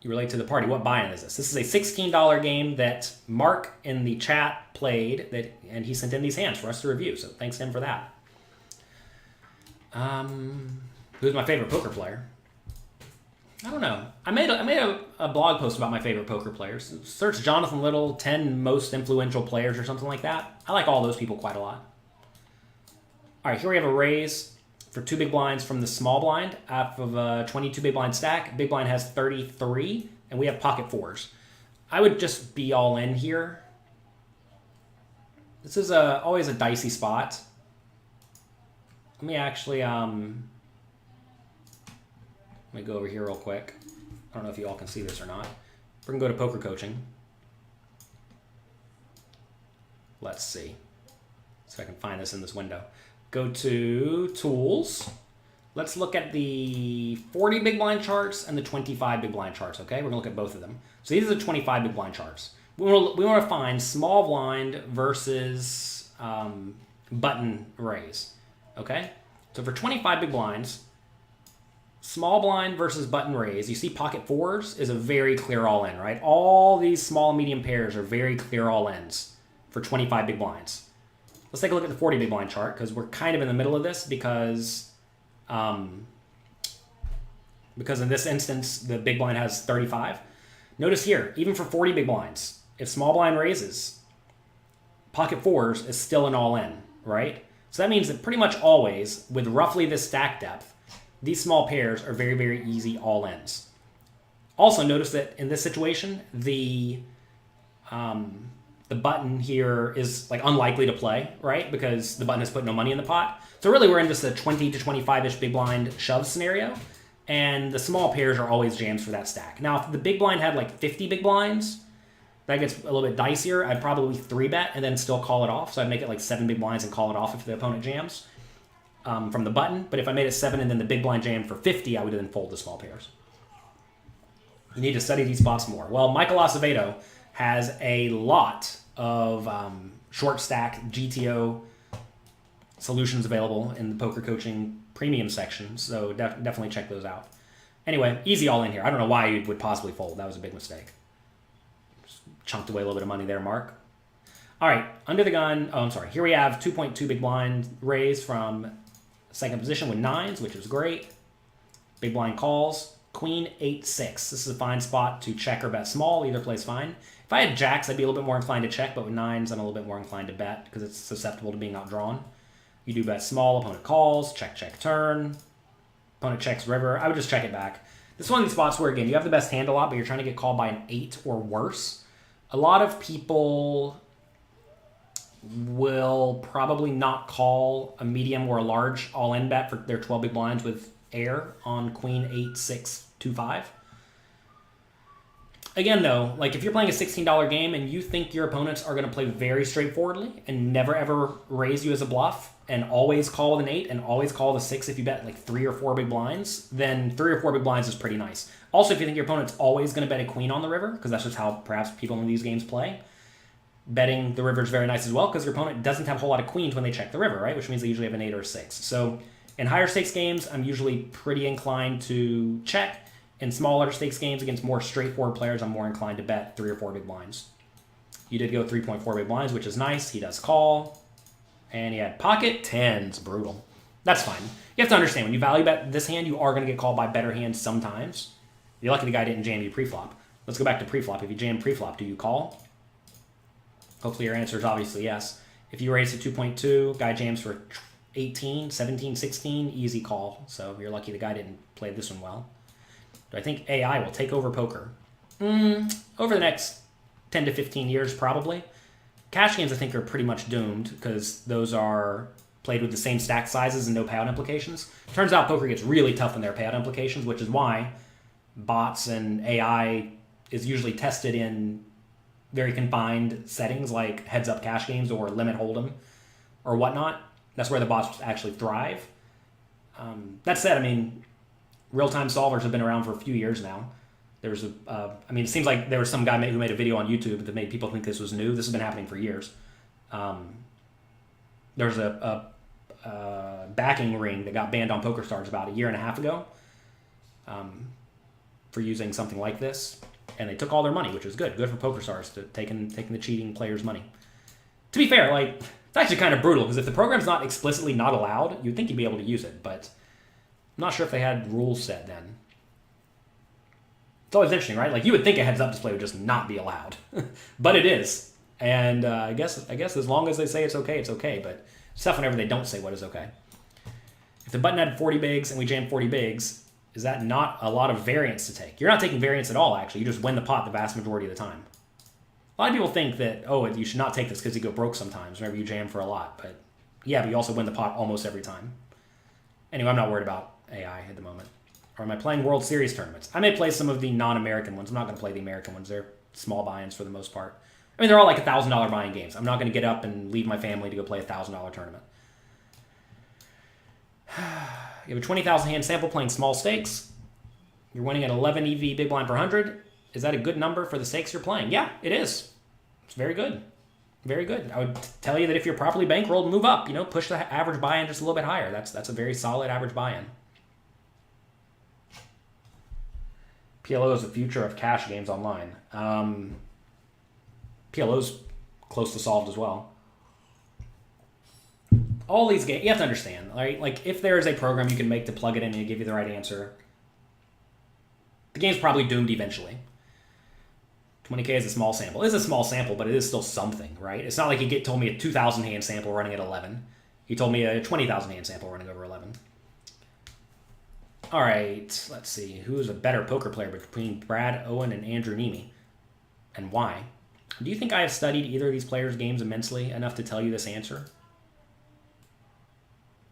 You relate to the party. What buy-in is this? This is a $16 game that Mark in the chat played, and he sent in these hands for us to review. So thanks to him for that. Who's my favorite poker player? I don't know. I made a blog post about my favorite poker players. Search Jonathan Little, 10 most influential players or something like that. I like all those people quite a lot. All right, here we have a raise for 2 big blinds from the small blind off of a 22 big blind stack. Big blind has 33, and we have pocket 4s. I would just be all in here. This is always a dicey spot. Let me actually let me go over here real quick. I don't know if you all can see this or not. We're gonna go to poker coaching. Let's see. So I can find this in this window. Go to tools. Let's look at the 40 big blind charts and the 25 big blind charts, okay? We're gonna look at both of them. So these are the 25 big blind charts. We want to find small blind versus button raise, okay? So for 25 big blinds, small blind versus button raise, you see pocket 4s is a very clear all-in, right? All these small and medium pairs are very clear all-ins for 25 big blinds. Let's take a look at the 40 big blind chart because we're kind of in the middle of this because in this instance, the big blind has 35. Notice here, even for 40 big blinds, if small blind raises, pocket 4s is still an all-in, right? So that means that pretty much always, with roughly this stack depth, these small pairs are very, very easy all-ins. Also, notice that in this situation, the button here is like unlikely to play, right? Because the button has put no money in the pot. So really we're in just a 20 to 25-ish big blind shove scenario. And the small pairs are always jams for that stack. Now, if the big blind had like 50 big blinds, that gets a little bit dicier. I'd probably 3-bet and then still call it off. So I'd make it like 7 big blinds and call it off if the opponent jams from the button. But if I made it 7 and then the big blind jammed for 50, I would then fold the small pairs. You need to study these spots more. Well, Michael Acevedo has a lot of short stack GTO solutions available in the poker coaching premium section, so definitely check those out. Anyway, easy all in here. I don't know why you would possibly fold. That was a big mistake. Just chunked away a little bit of money there, Mark. All right, under the gun. Oh, I'm sorry. Here we have 2.2 big blind raise from second position with 9s, which is great. Big blind calls. Queen 8-6. This is a fine spot to check or bet small. Either plays fine. If I had jacks, I'd be a little bit more inclined to check, but with 9s, I'm a little bit more inclined to bet because it's susceptible to being outdrawn. You do bet small, opponent calls, check, check, turn. Opponent checks river. I would just check it back. This is one of these spots where, again, you have the best hand a lot, but you're trying to get called by an 8 or worse. A lot of people will probably not call a medium or a large all-in bet for their 12 big blinds with air on queen 8-6-2-5. Again, though, like if you're playing a $16 game and you think your opponents are going to play very straightforwardly and never ever raise you as a bluff and always call with an 8 and always call the 6 if you bet like 3 or 4 big blinds, then 3 or 4 big blinds is pretty nice. Also, if you think your opponent's always going to bet a queen on the river, because that's just how perhaps people in these games play, betting the river is very nice as well because your opponent doesn't have a whole lot of queens when they check the river, right? Which means they usually have an 8 or a 6. So in higher stakes games, I'm usually pretty inclined to check. In smaller stakes games against more straightforward players, I'm more inclined to bet 3 or 4 big blinds. You did go 3.4 big blinds, which is nice. He does call. And he had pocket 10s. Brutal. That's fine. You have to understand, when you value bet this hand, you are going to get called by better hands sometimes. You're lucky the guy didn't jam you pre-flop. Let's go back to pre-flop. If you jam pre-flop, do you call? Hopefully your answer is obviously yes. If you raise to 2.2, guy jams for 18, 17, 16, easy call. So you're lucky the guy didn't play this one well. Do I think AI will take over poker? Over the next 10 to 15 years, probably. Cash games, I think, are pretty much doomed because those are played with the same stack sizes and no payout implications. Turns out poker gets really tough when there are payout implications, which is why bots and AI is usually tested in very confined settings like heads-up cash games or limit hold'em or whatnot. That's where the bots actually thrive. That said, I mean, real-time solvers have been around for a few years now. There's it seems like there was some guy who made a video on YouTube that made people think this was new. This has been happening for years. There's a backing ring that got banned on PokerStars about a year and a half ago for using something like this, and they took all their money, which was good for PokerStars, taking the cheating players' money. To be fair, like, it's actually kind of brutal, because if the program's not explicitly not allowed, you'd think you'd be able to use it, but I'm not sure if they had rules set then. It's always interesting, right? Like, you would think a heads-up display would just not be allowed, but it is. And I guess as long as they say it's okay, but it's tough whenever they don't say what is okay. If the button had 40 bigs and we jammed 40 bigs, is that not a lot of variance to take? You're not taking variance at all, actually. You just win the pot the vast majority of the time. A lot of people think that, oh, you should not take this because you go broke sometimes whenever you jam for a lot. But yeah, but you also win the pot almost every time. Anyway, I'm not worried about AI at the moment. Or am I playing World Series tournaments? I may play some of the non-American ones. I'm not going to play the American ones. They're small buy-ins for the most part. I mean, they're all like $1,000 buy-in games. I'm not going to get up and leave my family to go play a $1,000 tournament. You have a 20,000 hand sample playing small stakes. You're winning at 11 EV big blind per 100. Is that a good number for the stakes you're playing? Yeah, it is. It's very good. Very good. I would tell you that if you're properly bankrolled, move up. You know, push the average buy-in just a little bit higher. That's a very solid average buy-in. PLO is the future of cash games online. PLO's close to solved as well. All these games, you have to understand, right? Like, if there is a program you can make to plug it in and give you the right answer, the game's probably doomed eventually. 20K is a small sample. It is a small sample, but it is still something, right? It's not like he told me a 2,000 hand sample running at 11. He told me a 20,000 hand sample running over 11. All right, let's see. Who's a better poker player between Brad Owen and Andrew Nemi, and why? Do you think I have studied either of these players' games immensely enough to tell you this answer?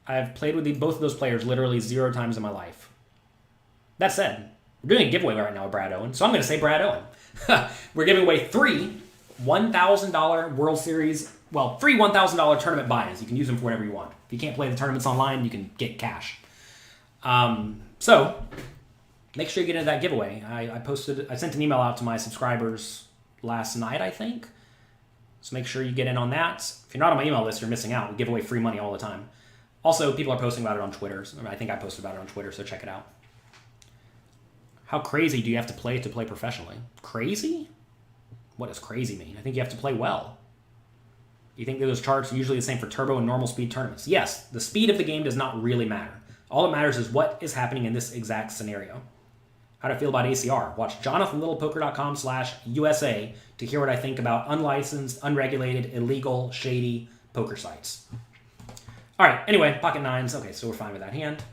I've played with both of those players literally 0 times in my life. That said, we're doing a giveaway right now with Brad Owen, so I'm going to say Brad Owen. We're giving away 3 $1,000 World Series, well, 3 $1,000 tournament buy-ins. You can use them for whatever you want. If you can't play the tournaments online, you can get cash. So make sure you get into that giveaway. I sent an email out to my subscribers last night, I think. So make sure you get in on that. If you're not on my email list, you're missing out. We give away free money all the time. Also, people are posting about it on Twitter. I think I posted about it on Twitter, so check it out. How crazy do you have to play professionally? Crazy? What does crazy mean? I think you have to play well. You think that those charts are usually the same for turbo and normal speed tournaments? Yes, the speed of the game does not really matter. All that matters is what is happening in this exact scenario. How do I feel about ACR? Watch jonathanlittlepoker.com/USA to hear what I think about unlicensed, unregulated, illegal, shady poker sites. All right, anyway, pocket nines. Okay, so we're fine with that hand.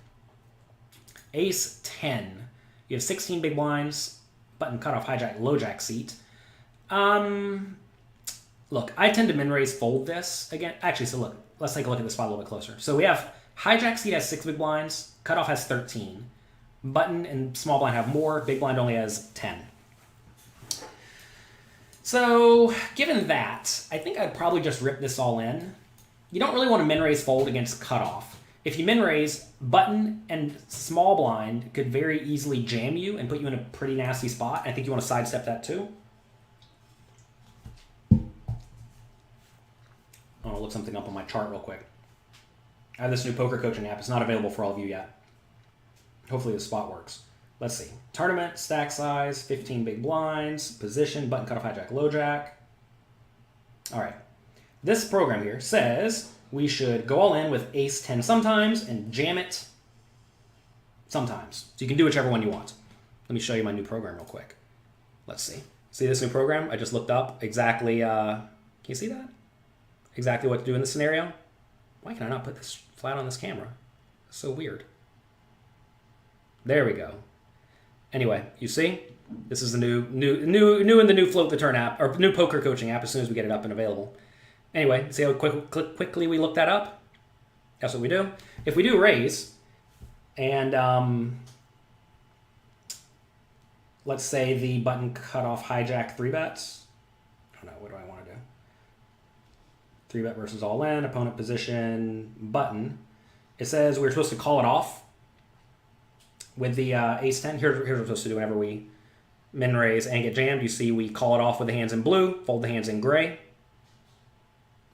Ace 10. You have 16 big blinds, button cutoff, hijack, lowjack seat. Look, I tend to min raise fold this again. Actually, so look, let's take a look at this spot a little bit closer. So we have hijack seat has 6 big blinds, cutoff has 13. Button and small blind have more, big blind only has 10. So, given that, I think I'd probably just rip this all in. You don't really want to min raise fold against cutoff. If you min raise, button and small blind could very easily jam you and put you in a pretty nasty spot. I think you want to sidestep that too. I want to look something up on my chart real quick. I have this new poker coaching app. It's not available for all of you yet. Hopefully the spot works. Let's see. Tournament, stack size, 15 big blinds, position, button, cutoff, hijack, lowjack. All right. This program here says we should go all in with ace 10 sometimes and jam it sometimes. So you can do whichever one you want. Let me show you my new program real quick. Let's see. See this new program? I just looked up exactly, can you see that? Exactly what to do in this scenario. Why can I not put this flat on this camera? It's so weird. There we go. Anyway, you see? This is the new in the new Float the Turn app, or new poker coaching app as soon as we get it up and available. Anyway, see how quickly we looked that up? That's what we do. If we do raise, and let's say the button cutoff hijack 3-bets. I don't know, what do I want to do? 3-bet versus all in, opponent position, button. It says we're supposed to call it off with the ace-10. Here's what we're supposed to do whenever we min raise and get jammed. You see we call it off with the hands in blue, fold the hands in gray.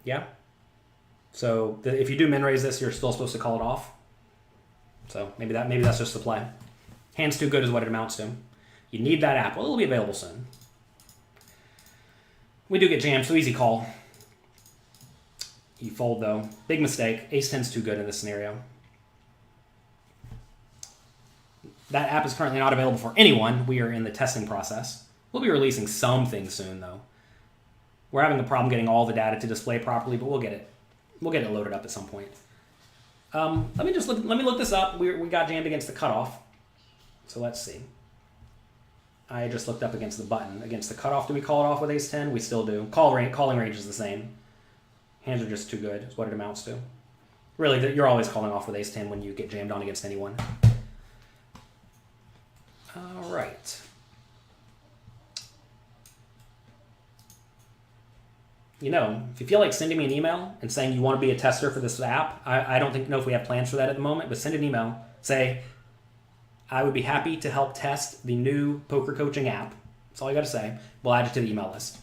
Yeah? So if you do min raise this, you're still supposed to call it off. So maybe that's just the play. Hands too good is what it amounts to. You need that app. Well, it'll be available soon. We do get jammed, so easy call. You fold though. Big mistake. Ace-10's too good in this scenario. That app is currently not available for anyone. We are in the testing process. We'll be releasing some things soon though. We're having a problem getting all the data to display properly, but we'll get it. We'll get it loaded up at some point. Let me look this up. We got jammed against the cutoff. So let's see. I just looked up against the button. Against the cutoff, do we call it off with ace-10? We still do. Calling range is the same. Hands are just too good, is what it amounts to. Really, you're always calling off with ace-10 when you get jammed on against anyone. All right. You know, if you feel like sending me an email and saying you want to be a tester for this app, I don't know if we have plans for that at the moment, but send an email. Say, I would be happy to help test the new poker coaching app. That's all you got to say. We'll add you to the email list.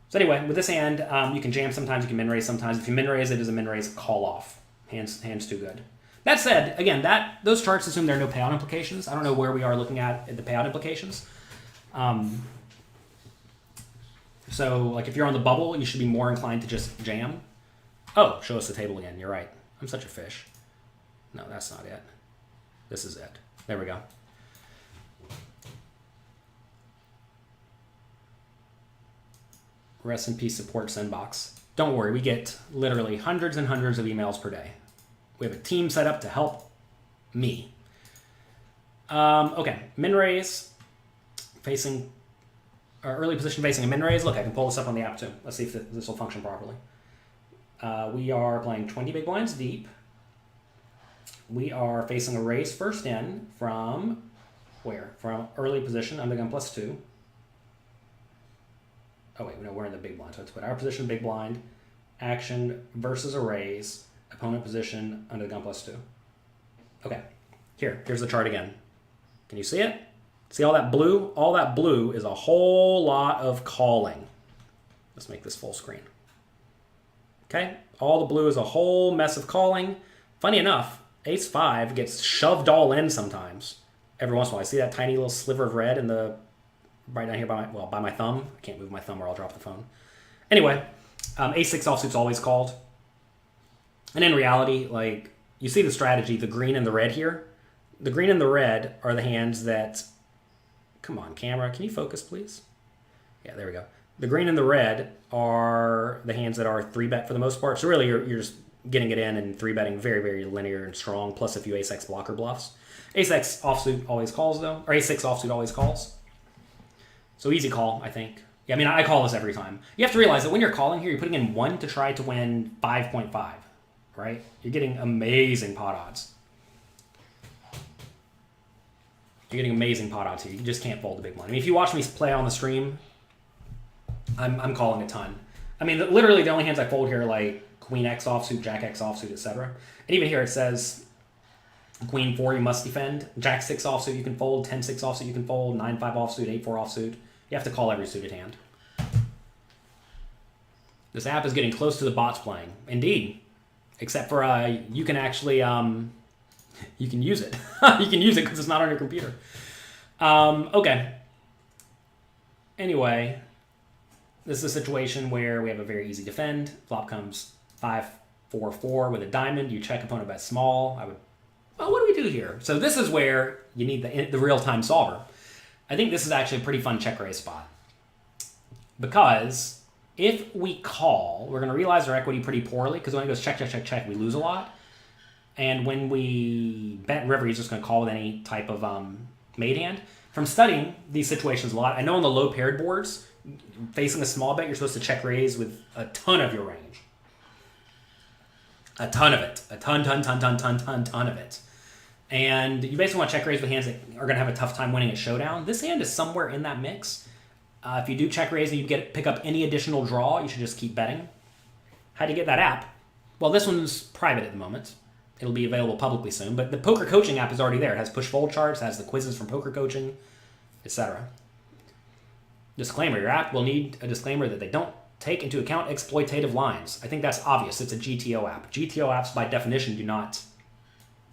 So anyway, with this hand, you can jam sometimes, you can min raise sometimes. If you min raise, it is a min raise call off. Hands too good. That said, again, those charts assume there are no payout implications. I don't know where we are looking at the payout implications. So like if you're on the bubble, you should be more inclined to just jam. Oh, show us the table again. You're right. I'm such a fish. No, that's not it. This is it. There we go. Rest in peace support sendbox. Don't worry, we get literally hundreds and hundreds of emails per day. We have a team set up to help me. Okay, min raise facing early position facing a min raise. Look, I can pull this up on the app too. Let's see if this will function properly. We are playing 20 big blinds deep. We are facing a raise first in from where? From early position, under gun +2. Oh wait, no, we're in the big blind. So let's put our position big blind, action versus a raise, opponent position under the gun +2. Okay, here's the chart again. Can you see it? See all that blue? All that blue is a whole lot of calling. Let's make this full screen. Okay, all the blue is a whole mess of calling. Funny enough, ace-5 gets shoved all in sometimes. Every once in a while, I see that tiny little sliver of red in the right down here by my thumb. I can't move my thumb or I'll drop the phone. Anyway, ace-6 offsuit's always called. And in reality, like, you see the strategy, the green and the red here. The green and the red are the hands that... Come on, camera. Can you focus, please? Yeah, there we go. The green and the red are the hands that are 3-bet for the most part. So really, you're just getting it in and 3-betting very, very linear and strong, plus a few ace-x blocker bluffs. Ace-x offsuit always calls, though. Or ace-6 offsuit always calls. So easy call, I think. Yeah, I mean, I call this every time. You have to realize that when you're calling here, you're putting in 1 to try to win 5.5, right? You're getting amazing pot odds. You're getting amazing pot odds here. You just can't fold the big blind. I mean, if you watch me play on the stream, I'm calling a ton. I mean, literally the only hands I fold here are like Queen X offsuit, Jack X offsuit, etc. And even here it says Queen 4 you must defend, Jack 6 offsuit you can fold, 10-6 offsuit you can fold, 9-5 offsuit, 8-4 offsuit. You have to call every suited hand. This app is getting close to the bots playing. Indeed. Except for you can actually... you can use it. You can use it because it's not on your computer. Okay. Anyway, this is a situation where we have a very easy defend. Flop comes 5-4-4 with a diamond. You check opponent bet small. Well, what do we do here? So this is where you need the real-time solver. I think this is actually a pretty fun check raise spot. Because if we call, we're going to realize our equity pretty poorly, because when it goes check, check, check, check, we lose a lot. And when we bet river, he's just going to call with any type of made hand. From studying these situations a lot, I know on the low paired boards, facing a small bet, you're supposed to check raise with a ton of your range. A ton of it. A ton of it. And you basically want to check raise with hands that are going to have a tough time winning at Showdown. This hand is somewhere in that mix. If you do check raise and you pick up any additional draw, you should just keep betting. How do you get that app? Well, this one's private at the moment. It'll be available publicly soon, but the poker coaching app is already there. It has push-fold charts, has the quizzes from poker coaching, etc. Disclaimer, your app will need a disclaimer that they don't take into account exploitative lines. I think that's obvious. It's a GTO app. GTO apps, by definition, do not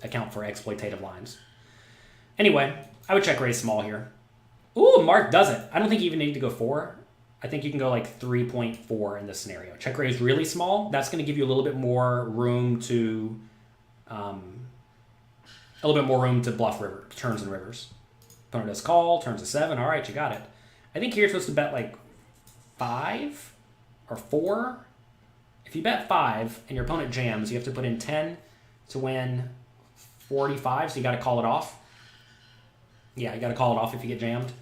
account for exploitative lines. Anyway, I would check raise small here. Ooh, Mark does it. I don't think you even need to go 4. I think you can go like 3.4 in this scenario. Check raise really small. That's going to give you a little bit more room to bluff turns and rivers. Opponent does call, turns a 7. All right, you got it. I think here you're supposed to bet like 5 or 4. If you bet 5 and your opponent jams, you have to put in 10 to win 45, so you got to call it off. Yeah, you got to call it off if you get jammed.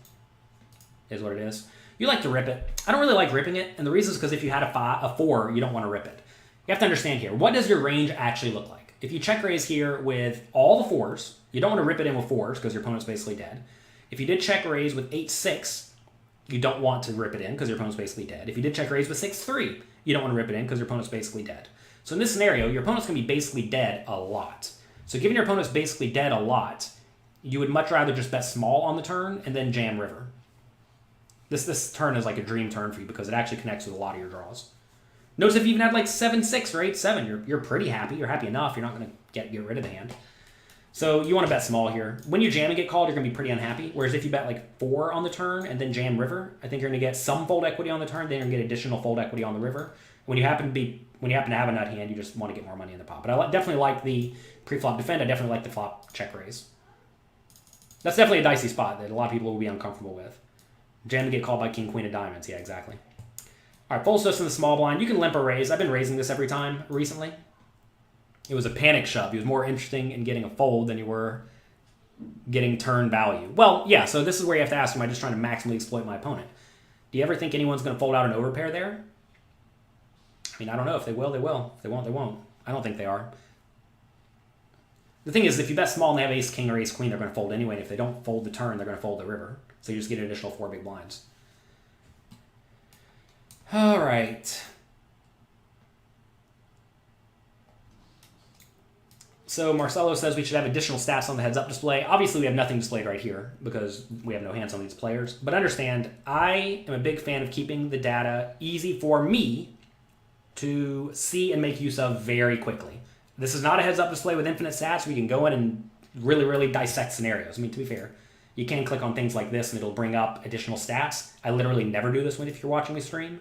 Is what it is. You like to rip it. I don't really like ripping it, and the reason is because if you had a 4, you don't want to rip it. You have to understand here, what does your range actually look like? If you check raise here with all the 4s, you don't want to rip it in with 4s because your opponent's basically dead. If you did check raise with 8-6, you don't want to rip it in because your opponent's basically dead. If you did check raise with 6-3, you don't want to rip it in because your opponent's basically dead. So in this scenario, your opponent's going to be basically dead a lot. So given your opponent's basically dead a lot, you would much rather just bet small on the turn and then jam river. This turn is like a dream turn for you because it actually connects with a lot of your draws. Notice if you even had like 7-6 or 8-7, you're pretty happy. You're happy enough. You're not going to get rid of the hand. So you want to bet small here. When you jam and get called, you're going to be pretty unhappy. Whereas if you bet like 4 on the turn and then jam river, I think you're going to get some fold equity on the turn. Then you're going to get additional fold equity on the river. When you happen to have a nut hand, you just want to get more money in the pot. But I definitely like the pre-flop defend. I definitely like the flop check raise. That's definitely a dicey spot that a lot of people will be uncomfortable with. Jam to get called by king, queen of diamonds. Yeah, exactly. All right, full dose in the small blind. You can limp or raise. I've been raising this every time recently. It was a panic shove. He was more interesting in getting a fold than you were getting turn value. Well, yeah, so this is where you have to ask, am I just trying to maximally exploit my opponent? Do you ever think anyone's going to fold out an overpair there? I mean, I don't know. If they will, they will. If they won't, they won't. I don't think they are. The thing is, if you bet small and they have ace king or ace queen, they're going to fold anyway. And if they don't fold the turn, they're going to fold the river. So you just get an additional 4 big blinds. All right. So Marcelo says we should have additional stats on the heads-up display. Obviously, we have nothing displayed right here because we have no hands on these players. But understand, I am a big fan of keeping the data easy for me to see and make use of very quickly. This is not a heads-up display with infinite stats. We can go in and really, really dissect scenarios. I mean, to be fair, you can click on things like this and it'll bring up additional stats. I literally never do this if you're watching me stream.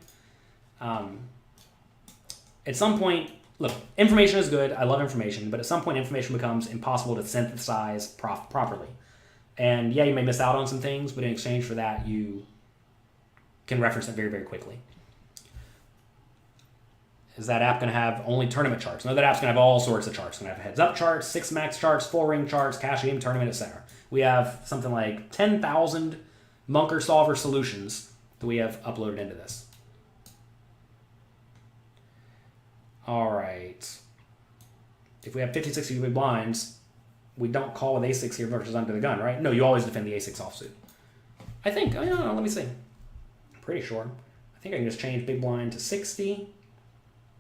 At some point, look, information is good. I love information, but at some point information becomes impossible to synthesize properly. And yeah, you may miss out on some things, but in exchange for that, you can reference it very, very quickly. Is that app going to have only tournament charts? No, that app's going to have all sorts of charts. It's going to have heads-up charts, 6 max charts, full ring charts, cash game, tournament, etc. We have something like 10,000 Munker Solver solutions that we have uploaded into this. All right. If we have 50, 60 big blinds, we don't call with a6 here versus under the gun, right? No, you always defend the a6 offsuit. I think, oh, no, let me see. I'm pretty sure. I think I can just change big blind to 60.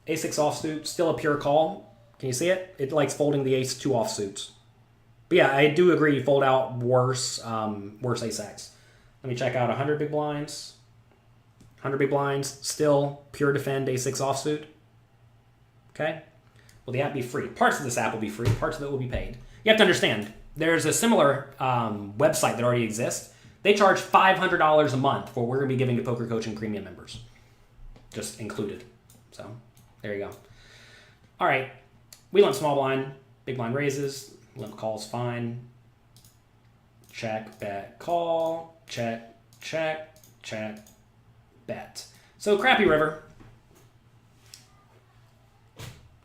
A6 offsuit, still a pure call. Can you see it? It likes folding the ace 2 offsuits. But yeah, I do agree you fold out worse ace-x. Let me check out 100 big blinds. 100 big blinds, still pure defend a6 offsuit. Okay? Will the app be free? Parts of this app will be free. Parts of it will be paid. You have to understand, there's a similar website that already exists. They charge $500 a month for what we're going to be giving to Poker Coaching Premium members. Just included. So, there you go. All right. We limp small blind. Big blind raises. Limp calls fine. Check, bet, call. Check, check, check, bet. So, crappy river.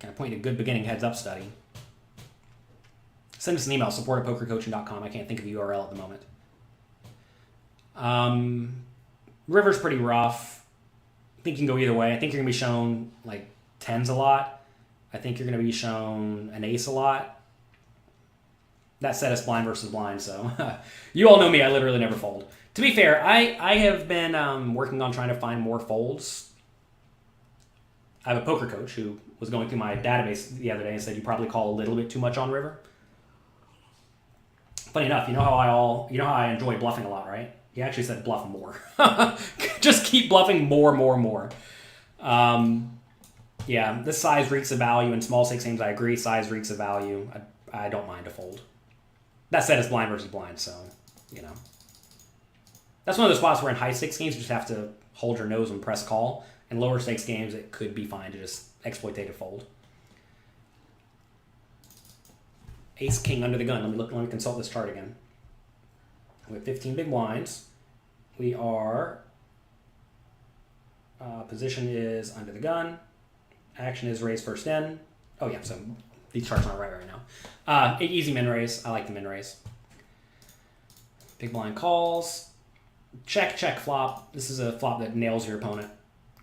Kind of point to good beginning heads up study. Send us an email, support@pokercoaching.com. I can't think of the URL at the moment. River's pretty rough. I think you can go either way. I think you're going to be shown like 10s a lot. I think you're going to be shown an ace a lot. That said, it's blind versus blind, so you all know me. I literally never fold. To be fair, I have been working on trying to find more folds. I have a poker coach who was going through my database the other day and said you probably call a little bit too much on river. Funny enough, you know how I enjoy bluffing a lot, right? He actually said bluff more. Just keep bluffing more. Yeah, this size reeks of value. In small stakes games, I agree. Size reeks of value. I don't mind a fold. That said, it's blind versus blind, so, you know. That's one of those spots where in high stakes games, you just have to hold your nose and press call. In lower stakes games, it could be fine to just exploitative fold. Ace king under the gun. Let me consult this chart again. We have 15 big blinds. We are position is under the gun. Action is raise first in. Oh yeah, so these charts aren't right now. Easy min raise. I like the min raise. Big blind calls. Check flop. This is a flop that nails your opponent.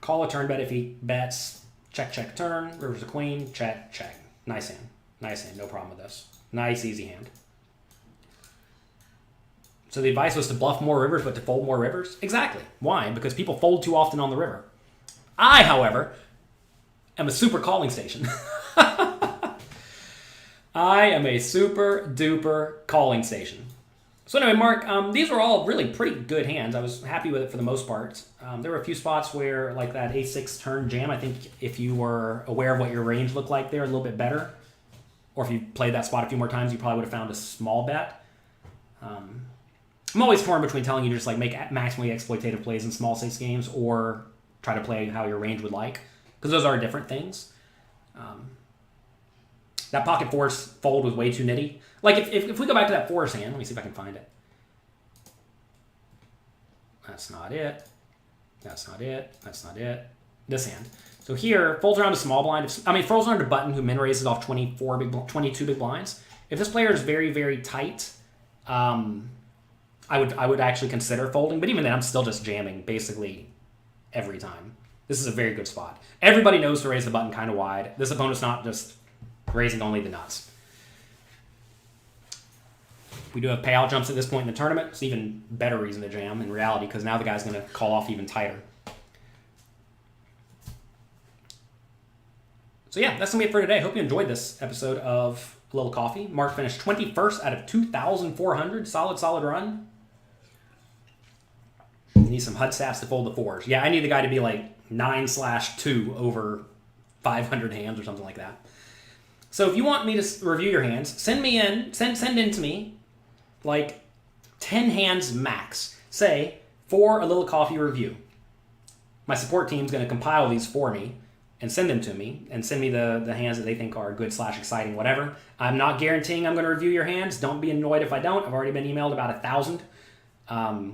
Call a turn bet if he bets. Check turn. River's a queen. Check. Nice hand. No problem with this. Nice easy hand. So the advice was to bluff more rivers, but to fold more rivers? Exactly. Why? Because people fold too often on the river. I, however, am a super calling station. I am a super duper calling station. So anyway, Mark, these were all really pretty good hands. I was happy with it for the most part. There were a few spots where, like that A6 turn jam, I think if you were aware of what your range looked like there a little bit better, or if you played that spot a few more times, you probably would have found a small bet. I'm always torn between telling you to just like make maximally exploitative plays in small stakes games or try to play how your range would like, because those are different things. That pocket fours fold was way too nitty. Like if we go back to that fours hand, let me see if I can find it. That's not it. This hand. So here, folds around to small blind. Folds around to button who min raises off 22 big blinds. If this player is very, very tight, I would actually consider folding. But even then, I'm still just jamming basically every time. This is a very good spot. Everybody knows to raise the button kind of wide. This opponent's not just raising only the nuts. We do have payout jumps at this point in the tournament. It's an even better reason to jam in reality, because now the guy's going to call off even tighter. So yeah, that's going to be it for today. Hope you enjoyed this episode of A Little Coffee. Mark finished 21st out of 2,400. Solid run. You need some HUD stats to fold the fours. Yeah, I need the guy to be like 9/2 over 500 hands or something like that. So if you want me to review your hands, send in to me like 10 hands max. Say, for A Little Coffee review. My support team's going to compile these for me and send them to me, and send me the hands that they think are good / exciting, whatever. I'm not guaranteeing I'm going to review your hands. Don't be annoyed if I don't. I've already been emailed about 1,000.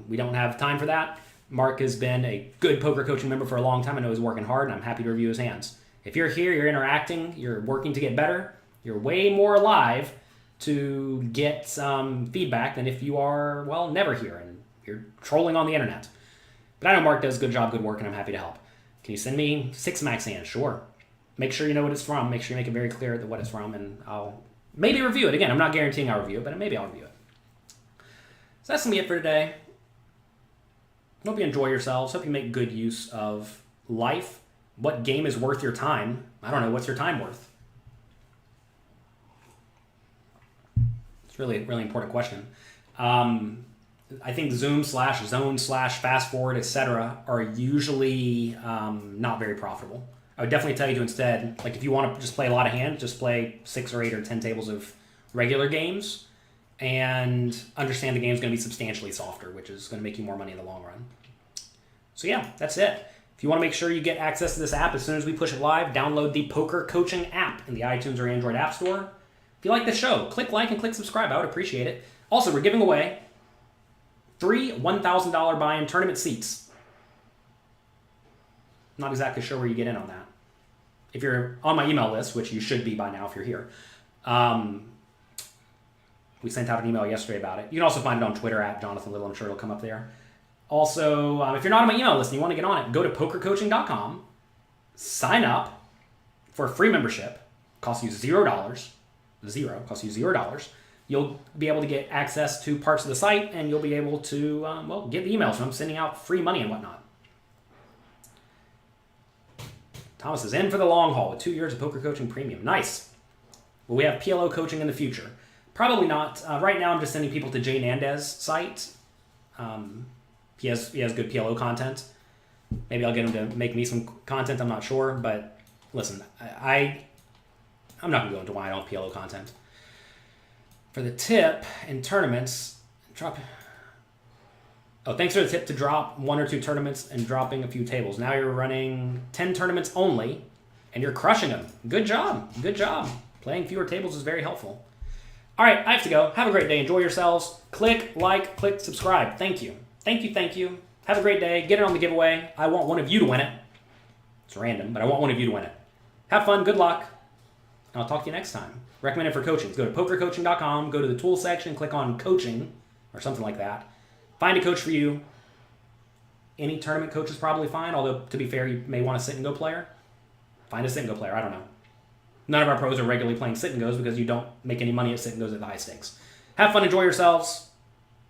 We don't have time for that. Mark has been a good poker coaching member for a long time. I know he's working hard, and I'm happy to review his hands. If you're here, you're interacting, you're working to get better, you're way more alive to get some feedback than if you are, well, never here and you're trolling on the internet. But I know Mark does a good job, good work, and I'm happy to help. Can you send me 6 max hands? Sure. Make sure you know what it's from. Make sure you make it very clear what it's from, and I'll maybe review it. Again, I'm not guaranteeing I'll review it, but maybe I'll review it. So that's going to be it for today. Hope you enjoy yourselves. Hope you make good use of life. What game is worth your time? I don't know. What's your time worth? It's really a really important question. I think Zoom / zone / fast forward, etc. are usually not very profitable. I would definitely tell you to instead, like if you want to just play a lot of hands, just play 6 or 8 or 10 tables of regular games and understand the game's going to be substantially softer, which is going to make you more money in the long run. So yeah, that's it. If you want to make sure you get access to this app as soon as we push it live, download the Poker Coaching app in the iTunes or Android App Store. If you like the show, click like and click subscribe. I would appreciate it. Also, we're giving away 3 $1,000 buy-in tournament seats. Not exactly sure where you get in on that. If you're on my email list, which you should be by now if you're here, we sent out an email yesterday about it. You can also find it on Twitter at Jonathan Little. I'm sure it'll come up there. Also, if you're not on my email list and you want to get on it, go to pokercoaching.com, sign up for a free membership, Costs you $0. Costs you $0. You'll be able to get access to parts of the site, and you'll be able to, get the emails from sending out free money and whatnot. Thomas is in for the long haul with 2 years of poker coaching premium. Nice. Will we have PLO coaching in the future? Probably not. Right now, I'm just sending people to Jay Nandez's site. He has good PLO content. Maybe I'll get him to make me some content. I'm not sure, but listen, I'm not going to go into why I don't have PLO content. For the tip in tournaments, drop. Oh, thanks for the tip to drop 1 or 2 tournaments and dropping a few tables. Now you're running 10 tournaments only, and you're crushing them. Good job. Good job. Playing fewer tables is very helpful. All right, I have to go. Have a great day. Enjoy yourselves. Click like, click subscribe. Thank you. Thank you, thank you. Have a great day. Get it on the giveaway. I want one of you to win it. It's random, but I want one of you to win it. Have fun. Good luck. And I'll talk to you next time. Recommended for coaching. Go to pokercoaching.com, go to the tools section, click on coaching or something like that. Find a coach for you. Any tournament coach is probably fine, although to be fair, you may want a sit-and-go player. Find a sit-and-go player. I don't know. None of our pros are regularly playing sit-and-goes because you don't make any money at sit-and-goes at the high stakes. Have fun. Enjoy yourselves.